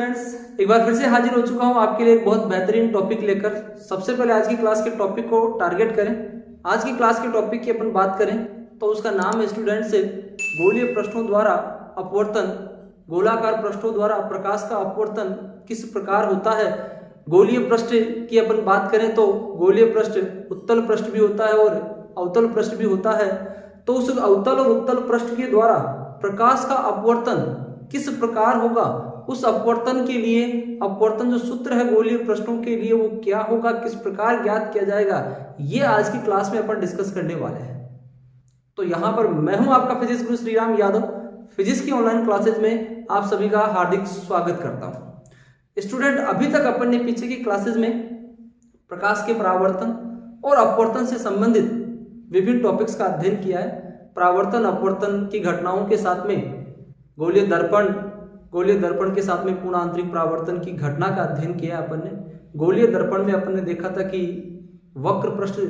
Students, एक बार फिर से हाजिर हो चुका हूं आपके लिए एक बहुत बेहतरीन टॉपिक लेकर। सबसे पहले आज की क्लास के टॉपिक को टारगेट करें। आज की क्लास के टॉपिक की अपन बात करें तो उसका नाम है स्टूडेंट्स गोलीय पृष्ठों द्वारा अपवर्तन। गोलाकार पृष्ठों द्वारा प्रकाश का अपवर्तन किस प्रकार होता है। गोलीय पृष्ठ की अपन बात करें तो गोलीय पृष्ठ उत्तल पृष्ठ भी होता है और अवतल पृष्ठ भी होता है। तो उस अवतल और उत्तल पृष्ठ के द्वारा प्रकाश का अपवर्तन किस प्रकार होगा, उस अपवर्तन के लिए अपवर्तन जो सूत्र है गोलीय पृष्ठों के लिए वो क्या होगा, किस प्रकार ज्ञात किया जाएगा, ये आज की क्लास में अपन डिस्कस करने वाले हैं। तो यहाँ पर मैं हूं आपका फिजिक्स गुरु श्रीराम यादव। फिजिक्स की ऑनलाइन क्लासेज में आप सभी का हार्दिक स्वागत करता हूं। स्टूडेंट, अभी तक अपन ने पीछे की क्लासेज में प्रकाश के परावर्तन और अपवर्तन से संबंधित विभिन्न टॉपिक्स का अध्ययन किया है। परावर्तन अपवर्तन की घटनाओं के साथ में गोलीय दर्पण के साथ में पूर्ण आंतरिक परावर्तन की घटना का अध्ययन किया है अपन ने। गोलीय दर्पण में अपन ने देखा था कि वक्र पृष्ठ,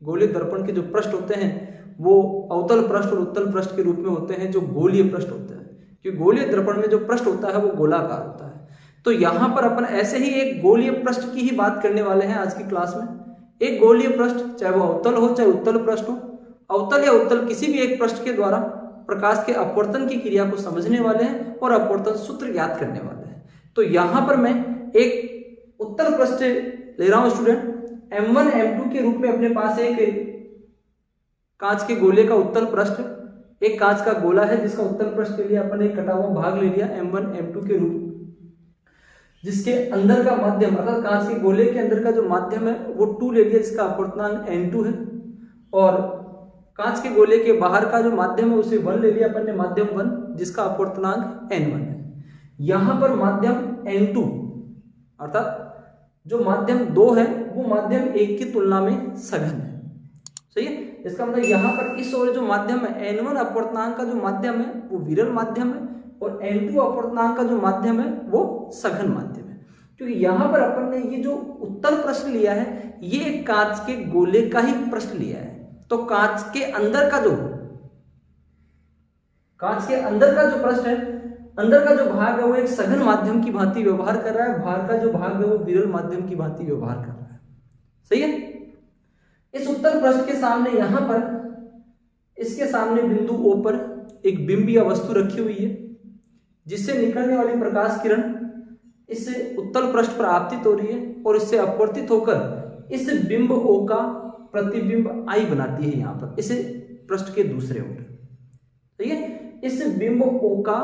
गोलीय दर्पण के जो पृष्ठ होते हैं वो अवतल पृष्ठ और उत्तल पृष्ठ के रूप में होते हैं, जो गोलीय पृष्ठ होते हैं, क्योंकि गोलीय दर्पण में जो पृष्ठ होता है वो गोलाकार होता है। तो यहाँ पर अपन ऐसे ही एक गोलीय पृष्ठ की ही बात करने वाले हैं आज की क्लास में। एक गोलीय पृष्ठ, चाहे वो अवतल हो चाहे उत्तल पृष्ठ हो, अवतल या उत्तल किसी भी एक पृष्ठ के द्वारा प्रकाश के अपवर्तन की क्रिया को समझने वाले हैं और अपवर्तन सूत्र ज्ञात करने वाले हैं। तो यहां पर मैं एक उत्तल पृष्ठ ले रहा हूं स्टूडेंट। M1 M2 के रूप में अपने पास एक कांच के गोले का उत्तल पृष्ठ, एक कांच का गोला है जिसका उत्तल पृष्ठ के लिए अपन एक कटा हुआ भाग ले लिया M1 M2 के रूप, जिसके अंदर का माध्यम अर्थात कांच के गोले के अंदर का जो माध्यम है वो 2 ले लिया जिसका अपवर्तनांक N2 है, और कांच के गोले के बाहर का जो माध्यम है उसे 1 ले लिया अपन ने, माध्यम 1 जिसका अपवर्तनांक N1 है। यहां पर माध्यम N2 अर्थात जो माध्यम 2 है वो माध्यम 1 की तुलना में सघन है। सही है, इसका मतलब यहां पर इस ओर जो माध्यम है N1 अपवर्तनांक का जो माध्यम है वो विरल माध्यम है और N2 अपवर्तनांक का जो माध्यम है वो सघन माध्यम है। क्योंकि यहां पर अपन ने ये जो उत्तल पृष्ठ लिया है ये एक कांच के गोले का ही पृष्ठ लिया है। तो कांच के अंदर का जो पृष्ठ है, अंदर का जो भाग है वो एक सघन माध्यम की भांति व्यवहार कर रहा है, बाहर का जो भाग है वो विरल माध्यम की भांति व्यवहार कर रहा है। सही है। इस उत्तल पृष्ठ के सामने यहां पर इसके सामने बिंदु O पर एक बिंब या वस्तु रखी हुई है जिससे निकलने वाली प्रकाश किरण इससे उत्तल पृष्ठ पर आपतित हो रही है और इससे अपवर्तित होकर इस बिंब O का प्रतिबिंब I बनाती है यहाँ पर इसे पृष्ठ के दूसरे ओर। ठीक है, इस बिंब O का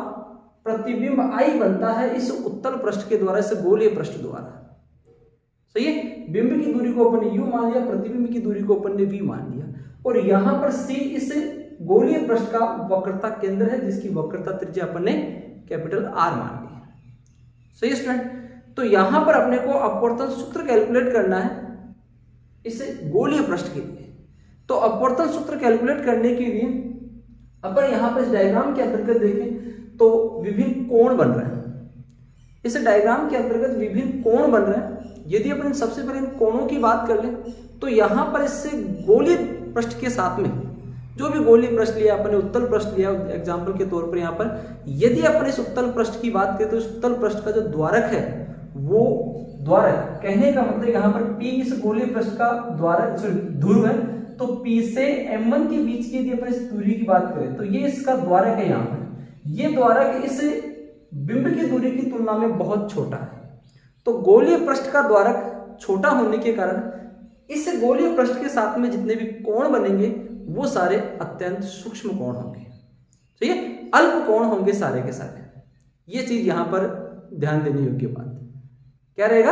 प्रतिबिंब I बनता है इस उत्तल पृष्ठ के द्वारा, इस गोलीय पृष्ठ द्वारा। सही है, बिंब की दूरी को अपन ने U मान लिया, प्रतिबिंब की दूरी को अपन ने V मान लिया, और यहां पर C इस गोलीय पृष्ठ का वक्रता केंद्र है जिसकी वक्रता त्रिज्या अपन ने कैपिटल R मान ली है। सही है स्टूडेंट, तो यहां पर अपने को अपवर्तन सूत्र कैलकुलेट करना है इस गोलीय पृष्ठ के लिए। तो अपवर्तन सूत्र कैलकुलेट करने के लिए अपन यहां पर इस डायग्राम के अंतर्गत देखें तो विभिन्न कोण बन रहे हैं। इस डायग्राम के अंतर्गत विभिन्न कोण बन रहे हैं। यदि अपन सबसे पहले इन कोणों की बात कर लें तो यहां पर इससे गोलीय पृष्ठ के साथ में जो भी गोलीय पृष्ठ लिया अपन ने, उत्तल पृष्ठ लिया एग्जाम्पल के तौर पर, यहाँ पर यदि अपन इस उत्तल पृष्ठ की बात करें तो इस उत्तल पृष्ठ का जो द्वारक है वो द्वारक, कहने का मतलब यहाँ पर P इस गोलीय पृष्ठ का द्वारक ध्रुव है, तो P से M1 के बीच की यदि अपन इस दूरी की बात करें तो ये इसका द्वारक है। यहाँ पर ये द्वारक इस बिंब की दूरी की तुलना में बहुत छोटा है। तो गोलीय पृष्ठ का द्वारक छोटा होने के कारण इस गोलीय पृष्ठ के साथ में जितने भी कोण बनेंगे वो सारे अत्यंत सूक्ष्म कोण होंगे। ठीक है, अल्प कोण होंगे सारे के सारे। ये चीज यहाँ पर ध्यान देने योग्य बात क्या रहेगा,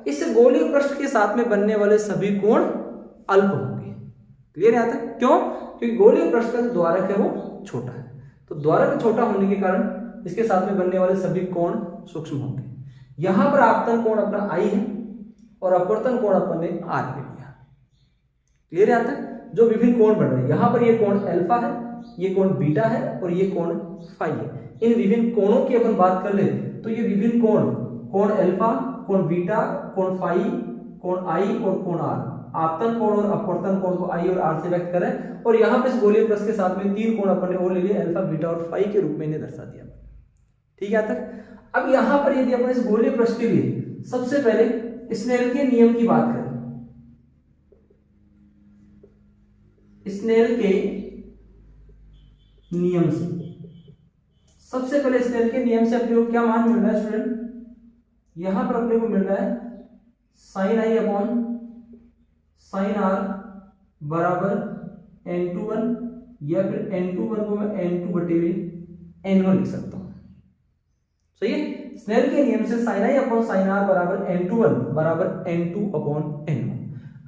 इस गोलीय पृष्ठ के साथ में बनने वाले सभी कोण अल्प होंगे। क्लियर है यहाँ तक? क्यों? क्योंकि गोलीय पृष्ठ का जो द्वारक है वो छोटा है, तो द्वारक छोटा होने के कारण इसके साथ में बनने वाले सभी कोण सूक्ष्म होंगे। यहां पर आपतन कोण अपना I है और अपवर्तन कोण अपन ने R ले लिया। क्लियर है यहाँ तक? जो विभिन्न कोण बन रहे हैं, यहां पर ये कोण अल्फा है, ये कोण बीटा है और ये कोण फाई है। इन विभिन्न कोणों की अपन बात कर ले तो ये विभिन्न कोण अल्फा, कोण बीटा, कोण फाई, कोण I और कोण R, आपतन कोण और अपवर्तन कोण को I और R से व्यक्त करें, और यहाँ पे इस गोलीय पृष्ठ के साथ में 3 कोण अपन ने और ले लिए, अल्फा, बीटा और फाई के रूप में इन्हें दर्शा दिया। ठीक है तक? अब यहां पर यदि अपन इस गोलीय पृष्ठ के लिए सबसे पहले स्नेल के नियम की बात करें, स्नेल के नियम से, सबसे पहले स्नेल के नियम से अपने को क्या मान मिल रहा है स्टूडेंट, यहां पर अपने को मिल रहा है sine I upon sine R बराबर n21, या फिर n21 को मैं n2 बटे n1 लिख सकता हूं। सही है, स्नेल के नियम से sine I upon sine R बराबर n21 बराबर n2 अपॉन n1।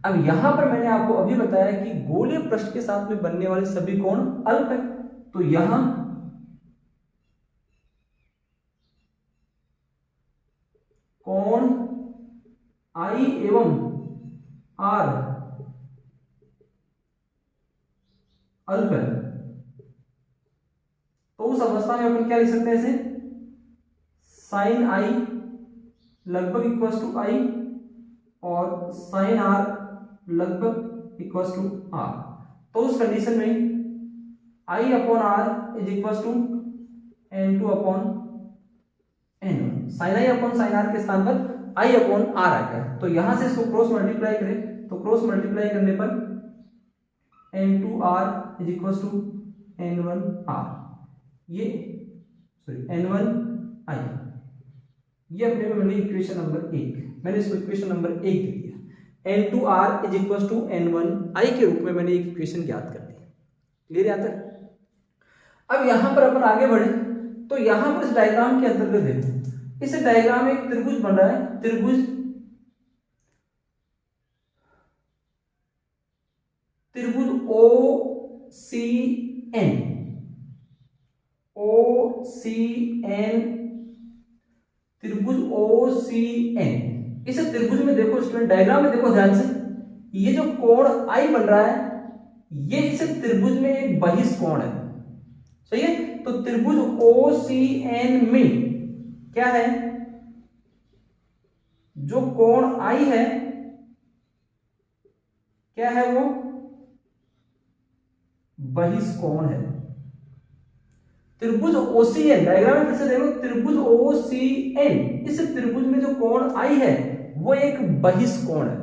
अब यहां पर मैंने आपको अभी बताया कि गोलीय पृष्ठ के साथ में बनने वाले सभी कोण अल्प है, तो यहां कोण I एवं R अल्प है, तो उस अवस्था में अपन क्या लिख सकते हैं इसे, साइन I लगभग इक्वल टू I और साइन R लगभग इक्वल टू R। तो उस कंडीशन में I upon R is equal to n2 upon n1। Sine I upon sine R के स्थान पर I अपॉन R आ गया, तो यहां से इसको क्रॉस मल्टीप्लाई करें, तो क्रॉस मल्टीप्लाई करने पर n2R is equal to n1R, ये सॉरी n1I, ये अपने को मिली इक्वेशन नंबर 1। मैंने इसको इक्वेशन नंबर 1 दे दिया, n2R is equal to n1I के रूप में मैंने एक इक्वेशन ज्ञात कर दी। क्लियर यहां तक? अब यहां पर अपन आगे बढ़े, तो यहां पर इस डायग्राम के अंतर्गत देखो, इस डायग्राम में एक त्रिभुज बन रहा है, त्रिभुज OCN, त्रिभुज OCN। इस त्रिभुज में देखो स्टूडेंट, डायग्राम में देखो ध्यान से, ये जो कोण I बन रहा है, ये इस त्रिभुज में एक बहिष्कोण है। सही है, तो त्रिभुज OCN में क्या है, जो कोण I है, क्या है वो, बहिष्कोण है। त्रिभुज OCN, डायग्राम में फिर से देखो, त्रिभुज OCN, इस त्रिभुज में जो कोण I है वो एक बहिष्कोण है।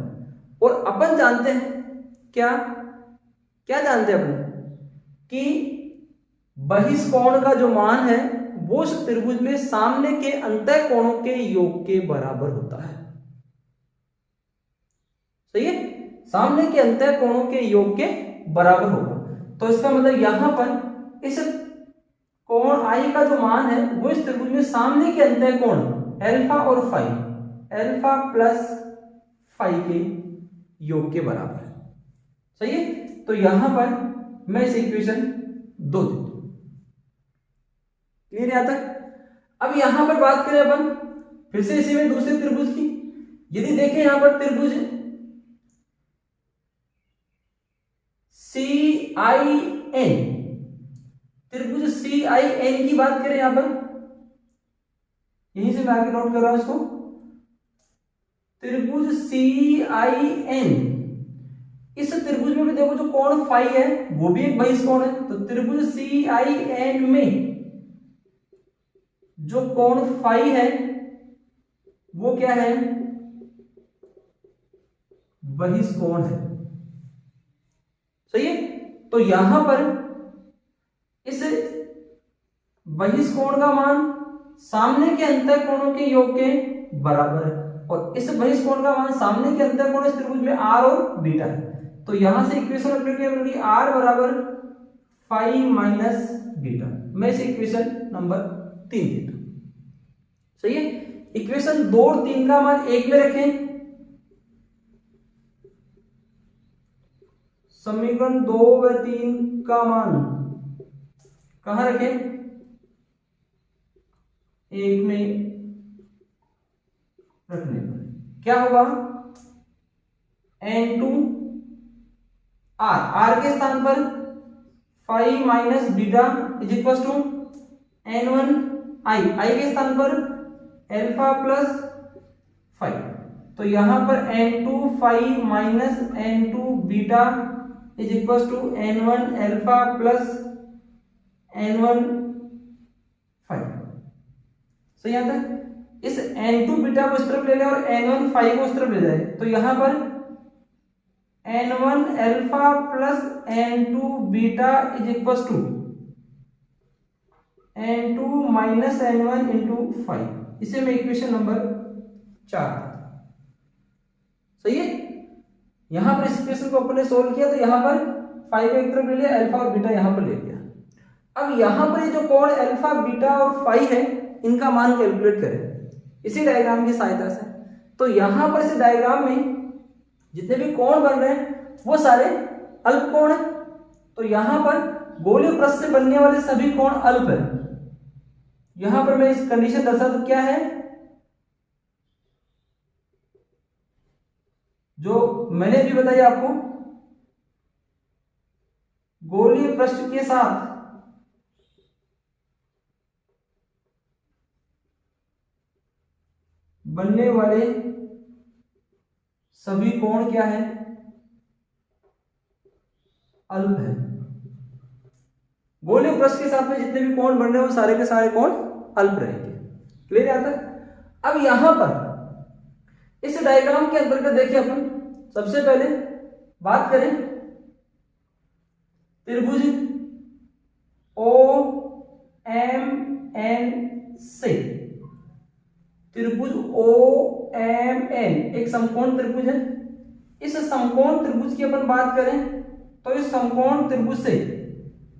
और अपन जानते हैं क्या क्या जानते हैं अपन, कि बहिष्कोण का जो मान है वो उस त्रिभुज में सामने के अंतः कोणों के योग के बराबर होता है। सही है, सामने के अंतः कोणों के योग के बराबर होगा। तो इसका मतलब यहां पर इस कोण I का जो मान है वो इस त्रिभुज में सामने के अंतः कोण अल्फा और फाई, अल्फा प्लस फाई के योग के बराबर है। सही है, तो यहां पर मैं इस इक्वेशन 2 देता हूं। क्लियर यहां तक? अब यहां पर बात करें अपन फिर से इसी में दूसरे त्रिभुज की, यदि देखें यहां पर त्रिभुज CIN, त्रिभुज CIN की बात करें यहां पर, यहीं से मैं आगे नोट कर रहा हूं इसको, त्रिभुज CIN, इस त्रिभुज में भी देखो जो कोण फाई है वो भी एक बहिष्कोण है। तो त्रिभुज CIN में जो कोण फाई है वो क्या है, बहिष्कोण है। सही है, तो यहां पर इस बहिष्कोण का मान सामने के अंतः कोणों के योग के बराबर है, और इस बहिष्कोण का मान सामने के अंतः कोण इस त्रिभुज में R और बीटा है। तो यहां से इक्वेशन अपने क्या बनेगी, R बराबर फाई माइनस बीटा। मैं इसे इक्वेशन नंबर 3 देता हूं। सही है, इक्वेशन 2 और 3 का मान 1 में रखें, समीकरण 2 व 3 का मान कहां रखें, 1 में रखने पर क्या होगा, n2 R के स्थान पर phi minus beta is equal to n1 I के स्थान पर अल्फा प्लस फाई। तो यहां पर n2 phi minus n2 beta is equal to n1 alpha plus n1 phi. सही आता है। इस n2 बीटा को इस तरफ ले ले और n1 फाई को उस तरफ ले जाए, तो यहां पर n1 alpha plus n2 beta is equal to n2 minus n1 into five. इसे मैं इक्वेशन नंबर 4। सही है। यहां पर इस इक्वेशन को अपन ने सोल्व किया, तो यहां पर फाइव को एक तरफ ले लिया, अल्फा और बीटा यहां पर ले लिया। अब यहां पर ये जो कोण अल्फा बीटा और फाई है, इनका मान कैलकुलेट करें इसी डायग्राम की सहायता से। तो यहां पर इस डायग्राम में जितने भी कोण बन रहे हैं वो सारे अल्प कोण है। तो यहां पर गोलीय पृष्ठ से बनने वाले सभी कोण अल्प है। यहां पर मैं इस कंडीशन दर्शा दूं, क्या है जो मैंने भी बताया आपको, गोलीय पृष्ठ के साथ बनने वाले सभी कोण क्या है, अल्प है। गोलीय पृष्ठ के साथ में जितने भी कोण बन रहे हैं वो सारे के सारे कोण अल्प रहेंगे। क्लियर आता है। अब यहां पर इस डायग्राम के अंतर्गत देखिए, अपन सबसे पहले बात करें त्रिभुज ओ एम एन से। त्रिभुज ओ एम एन एक समकोण त्रिभुज है। इस समकोण त्रिभुज की अपन बात करें तो इस समकोण त्रिभुज से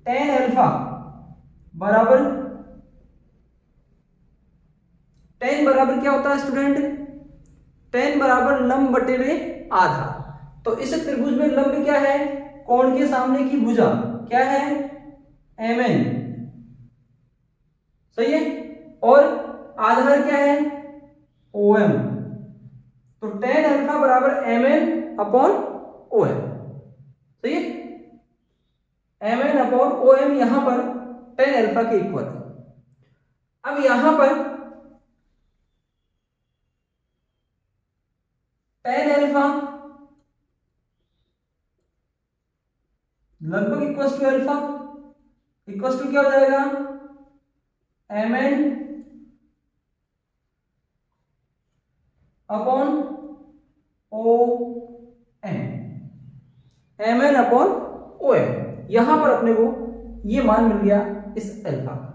tan अल्फा बराबर, tan बराबर क्या होता है स्टूडेंट, tan बराबर लंब बटे में आधा। तो इस त्रिभुज में लंब क्या है, कोण के सामने की भुजा क्या है, mn। सही है। और आधार क्या है, om। तो tan अल्फा बराबर mn अपॉन om। सही है। mn अपॉन om यहां पर tan अल्फा के इक्वल है। अब यहां पर tan अल्फा लगभग equal to alpha, equal to क्या हो जाएगा, mn upon om। mn upon om, यहां पर अपने को ये मान मिल गया इस अल्फा का।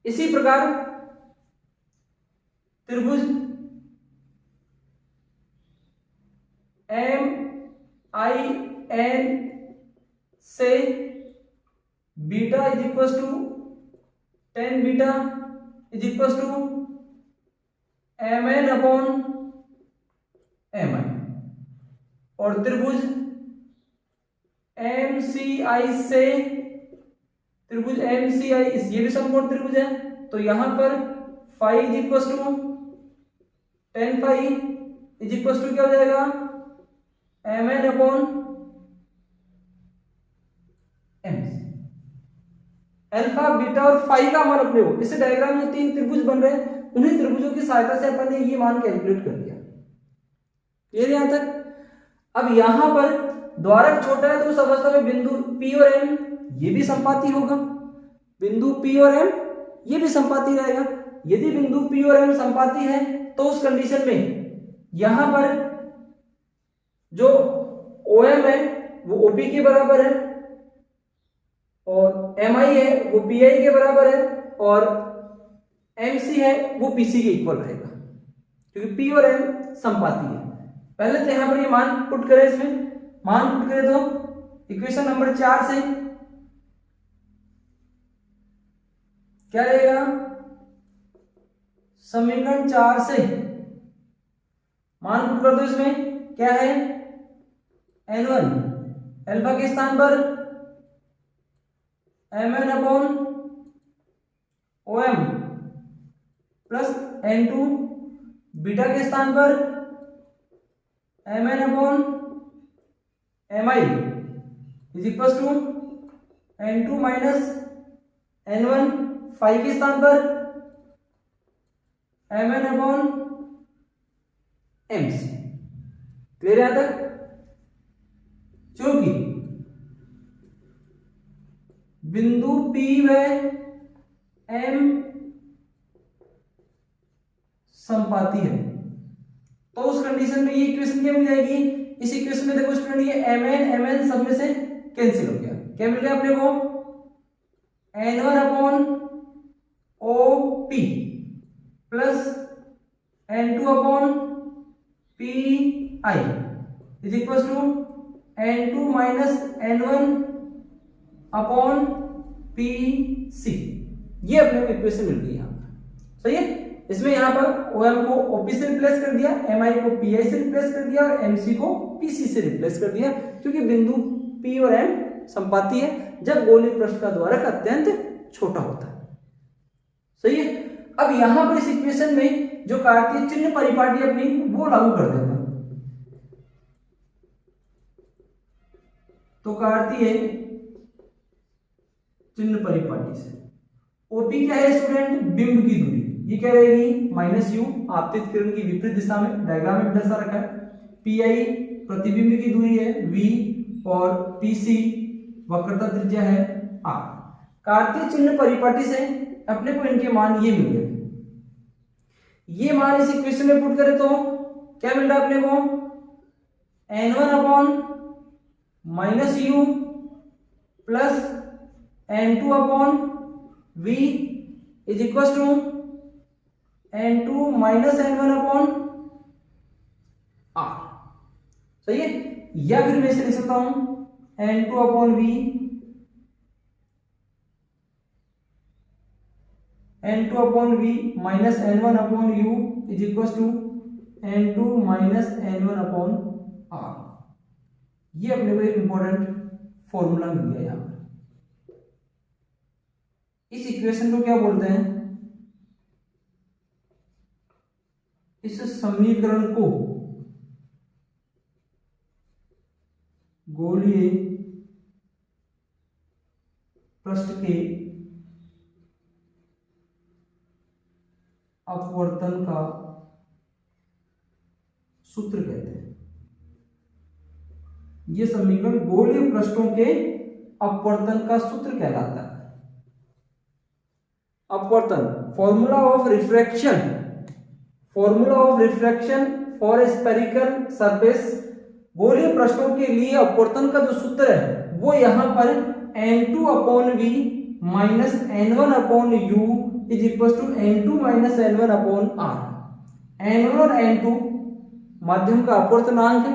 इसी प्रकार त्रिभुज एम आई एन से beta is equal to tan beta is equal to mn upon mi। और त्रिभुज MCI से त्रिभुज MCI, ये भी समकोण त्रिभुज है, तो यहां पर phi is equal to tan phi is equal to क्या हो जाएगा, mn upon m। Alpha beta और फाई का मान अपने को इस डायग्राम में तीन त्रिभुज बन रहे हैं, उन्हीं त्रिभुजों की सहायता से अपन ने ये मान कैलकुलेट कर लिया। क्लियर यहां तक। अब यहां पर द्वारक छोटा है तो उस अवस्था में बिंदु P और M ये भी संपाती होगा, बिंदु P और M ये भी संपाती रहेगा। यदि बिंदु P और M संपाती है तो उस कंडीशन में यहां पर जो OM है वो OP के बराबर है और MI है वो PI के बराबर है और MC है वो PC के इक्वल रहेगा, क्योंकि P और M संपाती है। पहले तो यहां पर ये मान पुट करें, इसमें मान पुट करें तो इक्वेशन नंबर 4 से क्या रहेगा, समीकरण 4 से मान पुट कर दो। इसमें क्या है, n1 अल्फा के स्थान पर mn upon om plus n2 beta के स्थान पर mn upon mi is equal to n2 minus n1 five के स्थान पर mn अपॉन mc। क्लियर है यहां तक। क्योंकि बिंदु P व M संपाती है, तो उस कंडीशन में ये इक्वेशन क्या मिल जाएगी? इस इक्वेशन में देखो स्टूडेंट ये mn सब में से कैंसिल हो गया, क्या मिल गया अपने को? n1 upon OP plus n2 upon PI is equal to n2 minus n1 upon PC। ये अपने को इक्वेशन मिल गई यहाँ पर। सही है, इसमें यहाँ पर OM को OP से रिप्लेस कर दिया, MI को PI से रिप्लेस कर दिया और MC को PC से रिप्लेस कर दिया, क्योंकि बिंदु P और M संपाती है जब गोलीय पृष्ठ का द्वारक अत्यंत छोटा होता है। सही है, अब यहां पर इस इक्वेशन में जो कार्तीय चिन्ह परिपाटी अपनी वो लागू कर देता, तो कार्तीय चिन्ह परिपाटी से ओपी क्या है स्टूडेंट? बिंब की दूरी, ये क्या रहेगी? -u, आपतित किरण की विपरीत दिशा में डायग्राम में दर्शा रखा है। पीआई प्रतिबिंब की दूरी है v और पीसी वक्रता त्रिज्या है r। कार्तीय चिन्ह परिपाटी से अपने को इनके मान ये मिल गए। ये मान इस इक्वेशन में पुट करें तो क्या मिल रहा है अपने को? n1 upon -u plus n2 upon v is equal to n2 minus n1 upon r। सही है, या फिर मैं इसे लिख सकता हूं n2 upon v, n2 upon v माइनस n1 upon u is equal to n2 minus n1 upon r। ये अपने को एक इंपॉर्टेंट फॉर्मूला मिल गया यहां पर। इस इक्वेशन को क्या बोलते हैं? इस समीकरण को गोलीय पृष्ठ के अपवर्तन का सूत्र कहते हैं। यह समीकरण गोलीय पृष्ठों के अपवर्तन का सूत्र कहलाता है। अपवर्तन, formula of refraction for spherical surface. गोलीय पृष्ठों के लिए अपवर्तन का जो सूत्र है वो यहां पर n2 अपॉन v माइनस n1 upon u is equal to n2 minus n1 upon r। n1 और n2 माध्यम का अपवर्तनांक है,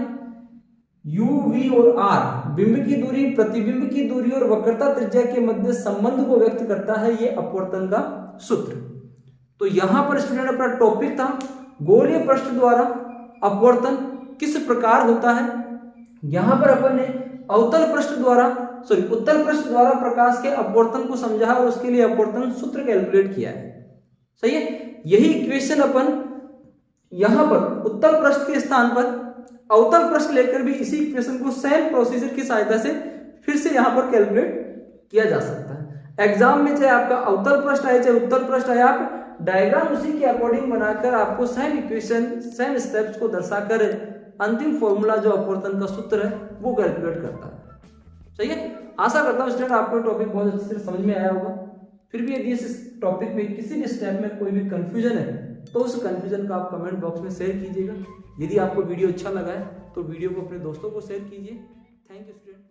u, v और r बिंब की दूरी, प्रतिबिंब की दूरी और वक्रता त्रिज्या के मध्य संबंध को व्यक्त करता है ये अपवर्तन का सूत्र। तो यहां पर स्टूडेंट अपना टॉपिक था गोलीय पृष्ठ द्वारा अपवर्तन किस प्रकार होता है। यहां पर अपन ने उत्तल पृष्ठ द्वारा प्रकाश के अपवर्तन को समझा और उसके लिए अपवर्तन सूत्र कैलकुलेट किया है। सही है, यही इक्वेशन अपन यहां पर उत्तल पृष्ठ के स्थान पर अवतल पृष्ठ लेकर भी इसी इक्वेशन को सेम प्रोसीजर की सहायता से फिर से यहां पर कैलकुलेट किया जा सकता है। एग्जाम में चाहे आपका अवतल पृष्ठ आए चाहे उत्तल पृष्ठ आए, आप डायग्राम उसी के अकॉर्डिंग बनाकर आपको सेम इक्वेशन सेम स्टेप्स को दर्शाकर अंतिम फॉर्मूला जो अपवर्तन का सूत्र है वो कैलकुलेट करता है। सही है, आशा करता हूं स्टूडेंट आपको टॉपिक बहुत अच्छे से समझ में आया होगा। फिर भी यदि इस टॉपिक में किसी भी स्टेप में कोई भी कंफ्यूजन है तो उस कंफ्यूजन का आप कमेंट बॉक्स में शेयर कीजिएगा। यदि आपको वीडियो अच्छा लगा है तो वीडियो को अपने दोस्तों को शेयर कीजिए। Thank you student.